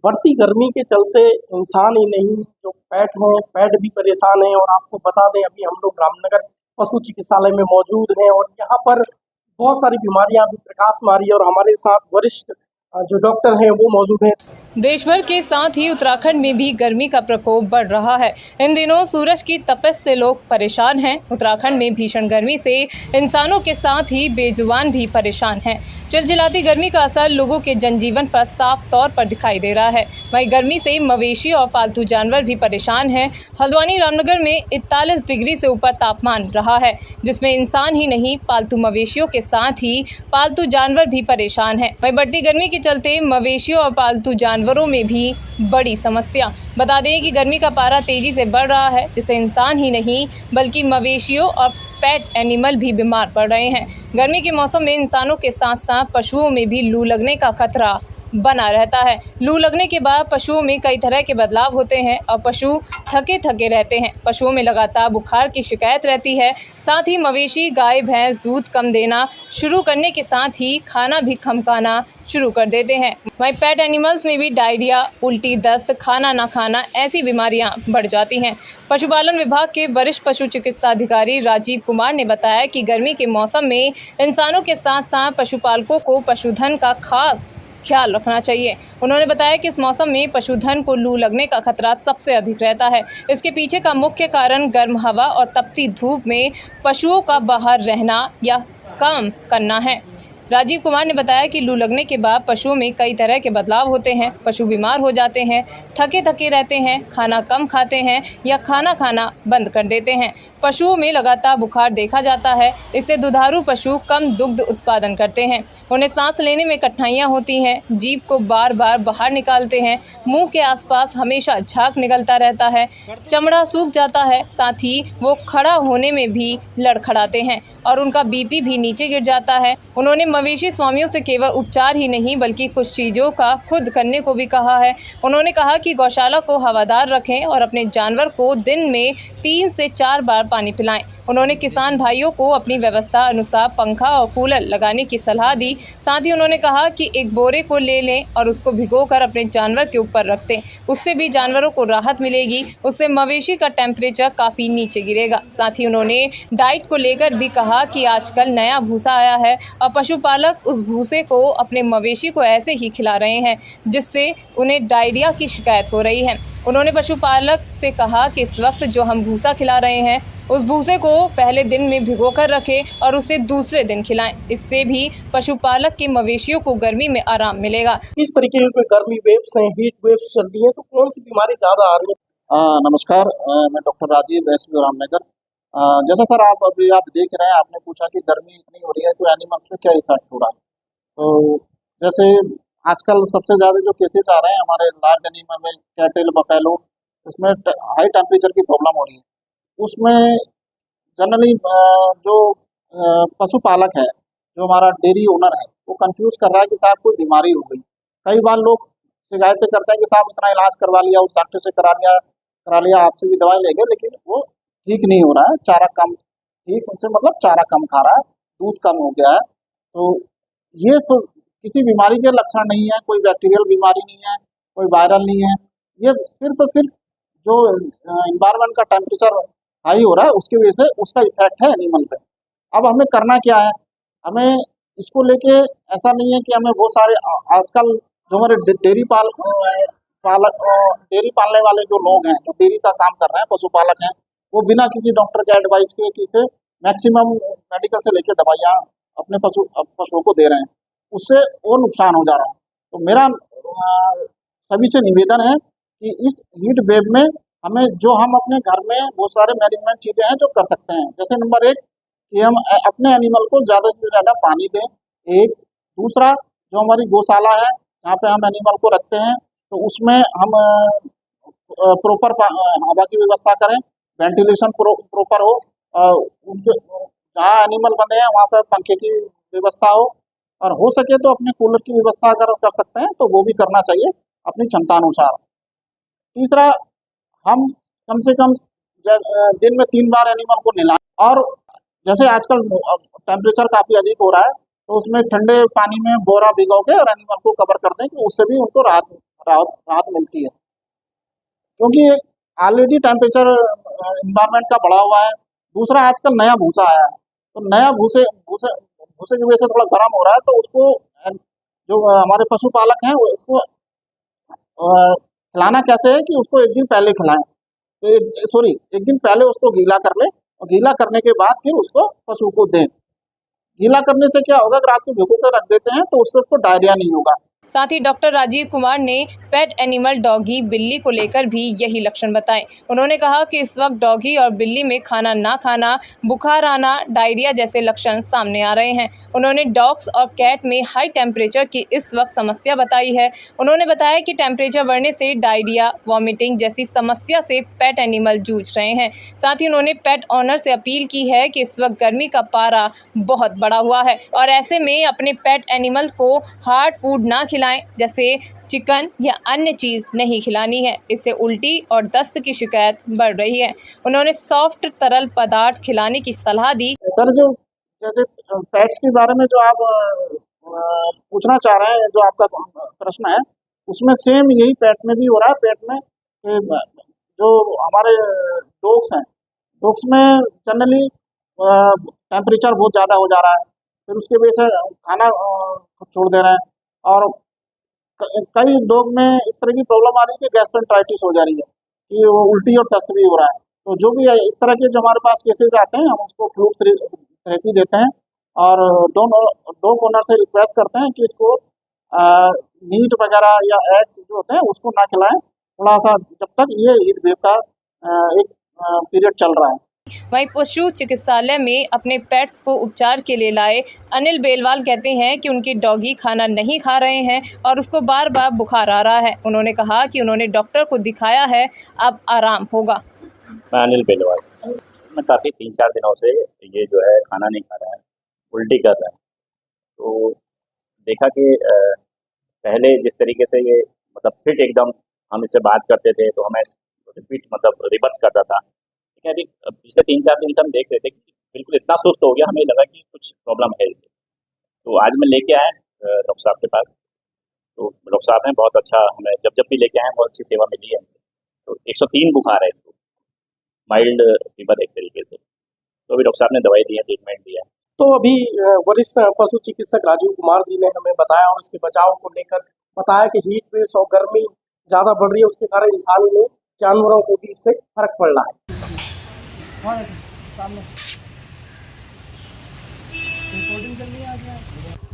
बढ़ती गर्मी के चलते इंसान ही नहीं, जो पेट हैं, पेट भी परेशान हैं। और आपको बता दें, अभी हम लोग रामनगर पशु चिकित्सालय में मौजूद हैं और यहाँ पर बहुत सारी बीमारियां भी प्रकाश मारी है और हमारे साथ वरिष्ठ जो डॉक्टर हैं वो मौजूद हैं। देश भर के साथ ही उत्तराखंड में भी गर्मी का प्रकोप बढ़ रहा है। इन दिनों सूरज की तपिश से लोग परेशान हैं। उत्तराखंड में भीषण गर्मी से इंसानों के साथ ही बेजुबान भी परेशान हैं। चिलचिलाती गर्मी का असर लोगों के जनजीवन पर साफ तौर पर दिखाई दे रहा है। वहीं गर्मी से मवेशी और पालतू जानवर भी परेशान हैं। हल्द्वानी रामनगर में 41 डिग्री से ऊपर तापमान रहा है, जिसमें इंसान ही नहीं पालतू मवेशियों के साथ ही पालतू जानवर भी परेशान हैं। वहीं बढ़ती गर्मी के चलते मवेशियों और पालतू जानवरों में भी बड़ी समस्या। बता दें कि गर्मी का पारा तेजी से बढ़ रहा है, जिससे इंसान ही नहीं बल्कि मवेशियों और पेट एनिमल भी बीमार पड़ रहे हैं। गर्मी के मौसम में इंसानों के साथ साथ पशुओं में भी लू लगने का खतरा बना रहता है। लू लगने के बाद पशुओं में कई तरह के बदलाव होते हैं और पशु थके थके रहते हैं। पशुओं में लगातार बुखार की शिकायत रहती है। साथ ही मवेशी गाय भैंस दूध कम देना शुरू करने के साथ ही खाना भी कम खाना शुरू कर देते हैं। वहीं पेट एनिमल्स में भी डायरिया, उल्टी, दस्त, खाना ना खाना ऐसी बीमारियां बढ़ जाती हैं। पशुपालन विभाग के वरिष्ठ पशु चिकित्सा अधिकारी राजीव कुमार ने बताया कि गर्मी के मौसम में इंसानों के साथ साथ पशुपालकों को पशुधन का खास ख्याल रखना चाहिए। उन्होंने बताया कि इस मौसम में पशुधन को लू लगने का खतरा सबसे अधिक रहता है। इसके पीछे का मुख्य कारण गर्म हवा और तपती धूप में पशुओं का बाहर रहना या काम करना है। राजीव कुमार ने बताया कि लू लगने के बाद पशुओं में कई तरह के बदलाव होते हैं। पशु बीमार हो जाते हैं, थके थके रहते हैं, खाना कम खाते हैं या खाना खाना बंद कर देते हैं। पशुओं में लगातार बुखार देखा जाता है। इससे दुधारू पशु कम दुग्ध उत्पादन करते हैं। उन्हें सांस लेने में कठिनाइयाँ होती हैं, जीभ को बार बार बाहर निकालते हैं, मुंह के आसपास हमेशा झाग निकलता रहता है, चमड़ा सूख जाता है। साथ ही वो खड़ा होने में भी लड़खड़ाते हैं और उनका बीपी भी नीचे गिर जाता है। उन्होंने मवेशी स्वामियों से केवल उपचार ही नहीं बल्कि कुछ चीज़ों का खुद करने को भी कहा है। उन्होंने कहा कि गौशाला को हवादार रखें और अपने जानवर को दिन में 3 से 4 बार पानी पिलाएं। उन्होंने किसान भाइयों को अपनी व्यवस्था अनुसार पंखा और कूलर लगाने की सलाह दी। साथ ही उन्होंने कहा कि एक बोरे को ले लें और उसको भिगोकर अपने जानवर के ऊपर रख दें। उससे भी जानवरों को राहत मिलेगी। उससे मवेशी का टेम्परेचर काफ़ी नीचे गिरेगा। साथ ही उन्होंने डाइट को लेकर भी कहा कि आजकल नया भूसा आया है और पशुपालक उस भूसे को अपने मवेशी को ऐसे ही खिला रहे हैं, जिससे उन्हें डायरिया की शिकायत हो रही है। उन्होंने पशुपालक से कहा कि इस वक्त जो हम भूसा खिला रहे हैं उस भूसे को पहले दिन में भिगोकर रखें और उसे दूसरे दिन खिलाएं। इससे भी पशुपालक के मवेशियों को गर्मी में आराम मिलेगा। इस तरीके की गर्मी वेव्स हैं, हीट वेव्स चल रही हैं, तो कौन सी बीमारी ज़्यादा आ रही है? नमस्कार, मैं डॉक्टर राजीव एसपी रामनगर। जैसा सर आप देख रहे हैं, आपने पूछा कि गर्मी इतनी हो रही है तो एनिमल्स पे क्या इफेक्ट हो रहा है। तो जैसे आजकल सबसे ज़्यादा जो केसेस आ रहे हैं हमारे लार्ज एनिमल में, कैटल, बफेलो, उसमें हाई टेम्परेचर की प्रॉब्लम हो रही है। उसमें जनरली जो पशुपालक है, जो हमारा डेयरी ओनर है, वो कंफ्यूज कर रहा है कि साहब कोई बीमारी हो गई। कई बार लोग शिकायतें करते हैं कि साहब इतना इलाज करवा लिया, उस डॉक्टर से करा लिया, आपसे भी दवाई ले गए, लेकिन वो ठीक नहीं हो रहा है। चारा कम, ठीक उनसे मतलब चारा कम खा रहा है, दूध कम हो गया है। तो ये किसी बीमारी के लक्षण नहीं है, कोई बैक्टीरियल बीमारी नहीं है, कोई वायरल नहीं है। ये सिर्फ जो इन्वायरमेंट का टेम्परेचर हाई हो रहा है उसकी वजह से उसका इफेक्ट है एनिमल पे। अब हमें करना क्या है? हमें इसको लेके ऐसा नहीं है कि हमें बहुत सारे आजकल जो हमारे डेयरी पालने वाले जो लोग हैं, जो डेयरी का काम कर रहे हैं, पशुपालक हैं, वो बिना किसी डॉक्टर के एडवाइस के किसी मैक्सिमम मेडिकल से लेकर दवाइयाँ अपने पशुओं को दे रहे हैं, उससे और नुकसान हो जा रहा है। तो मेरा सभी से निवेदन है कि इस हीट वेव में हम अपने घर में बहुत सारे मैनेजमेंट चीज़ें हैं जो कर सकते हैं। जैसे नंबर 1 कि हम अपने एनिमल को ज़्यादा से ज़्यादा पानी दें। एक दूसरा, जो हमारी गौशाला है जहाँ पे हम एनिमल को रखते हैं, तो उसमें हम प्रॉपर हवा की व्यवस्था करें, वेंटिलेशन प्रॉपर हो, उनके जहाँ एनिमल बंधे हैं वहाँ पर पंखे की व्यवस्था हो, और हो सके तो अपने कूलर की व्यवस्था अगर कर सकते हैं तो वो भी करना चाहिए अपनी क्षमता अनुसार। तीसरा, हम कम से कम दिन में 3 बार एनिमल को नहलाएं। और जैसे आजकल टेम्परेचर काफ़ी अधिक हो रहा है, तो उसमें ठंडे पानी में बोरा भिगो के और एनिमल को कवर कर दें कि उससे भी उनको राहत राहत मिलती है, क्योंकि ऑलरेडी टेम्परेचर इन्वायरमेंट का बढ़ा हुआ है। दूसरा, आजकल नया भूसा आया है, तो नया भूसे भूसे भूसे की वजह से थोड़ा गर्म हो रहा है, तो उसको जो हमारे पशुपालक हैं वो उसको खिलाना कैसे है कि उसको एक दिन पहले खिलाएं, तो एक दिन पहले उसको गीला कर लें, और गीला करने के बाद फिर उसको पशु को दें। गीला करने से क्या होगा, अगर रात को भिगो कर रख देते हैं तो उससे उसको डायरिया नहीं होगा। साथ ही डॉक्टर राजीव कुमार ने पेट एनिमल डॉगी बिल्ली को लेकर भी यही लक्षण बताए। उन्होंने कहा कि इस वक्त डॉगी और बिल्ली में खाना ना खाना, बुखार आना, डायरिया जैसे लक्षण सामने आ रहे हैं। उन्होंने डॉग्स और कैट में हाई टेम्परेचर की इस वक्त समस्या बताई है। उन्होंने बताया कि टेम्परेचर बढ़ने से डायरिया, वॉमिटिंग जैसी समस्या से पेट एनिमल जूझ रहे हैं। साथ ही उन्होंने पेट ऑनर से अपील की है कि इस वक्त गर्मी का पारा बहुत बढ़ा हुआ है और ऐसे में अपने पेट एनिमल को हार्ड फूड ना खिलाएं, जैसे चिकन या अन्य चीज़ नहीं खिलानी है। इससे उल्टी और दस्त की शिकायत बढ़ रही है। उन्होंने सॉफ्ट तरल पदार्थ खिलाने की सलाह दी। सर, जो जैसे पेट्स के बारे में जो आप पूछना चाह रहे हैं, जो आपका प्रश्न है, उसमें सेम यही पेट में भी हो रहा है। पेट में जो हमारे डॉग्स में जनरली टेम्परेचर बहुत ज़्यादा हो जा रहा है, फिर उसकी वजह से खाना छोड़ दे रहे हैं, और कई लोग में इस तरह की प्रॉब्लम आ रही है कि गैस्ट्रोएंटेराइटिस हो जा रही है, कि वो उल्टी और दस्त भी हो रहा है। तो जो भी है, इस तरह के जो हमारे पास केसेज आते हैं, हम उसको फ्लूइड थेरेपी देते हैं, और डॉग ओनर से रिक्वेस्ट करते हैं कि इसको मीट वगैरह या एग्स जो होते हैं उसको ना खिलाएं, थोड़ा सा, जब तक ये हीट वेव का एक पीरियड चल रहा है। वहीं पशु चिकित्सालय में अपने पेट्स को उपचार के लिए लाए अनिल बेलवाल कहते हैं कि उनके डॉगी खाना नहीं खा रहे हैं और उसको बार बार बुखार आ रहा है। उन्होंने कहा कि उन्होंने डॉक्टर को दिखाया है, अब आराम होगा। मैं अनिल बेलवाल, मैं काफ़ी 3-4 दिनों से ये जो है खाना नहीं खा रहा है, उल्टी कर रहा है। तो देखा कि पहले जिस तरीके से ये मतलब फिट एकदम हम इससे बात करते थे तो हमें रिपीट मतलब रिवर्स करता था, लेकिन अभी पिछले 3-4 दिन से हम देख रहे थे कि बिल्कुल इतना सुस्त हो गया, हमें लगा कि कुछ प्रॉब्लम है इसे। तो आज मैं लेके आया डॉक्टर साहब के पास, तो डॉक्टर साहब ने बहुत अच्छा हमें जब भी लेके आए बहुत अच्छी सेवा मिली है इनसे। तो 103 बुखार है इसको, माइल्ड फीवर एक तरीके से। तो अभी डॉक्टर साहब ने दवाई दी है, ट्रीटमेंट दिया है। तो अभी वरिष्ठ पशु चिकित्सक राजीव कुमार जी ने हमें बताया और इसके बचाव को लेकर बताया कि हीट वेव और गर्मी ज़्यादा बढ़ रही है, उसके कारण इंसानी में जानवरों को भी इससे फर्क पड़ रहा है। सामने रिकॉर्डिंग चल रही है आज।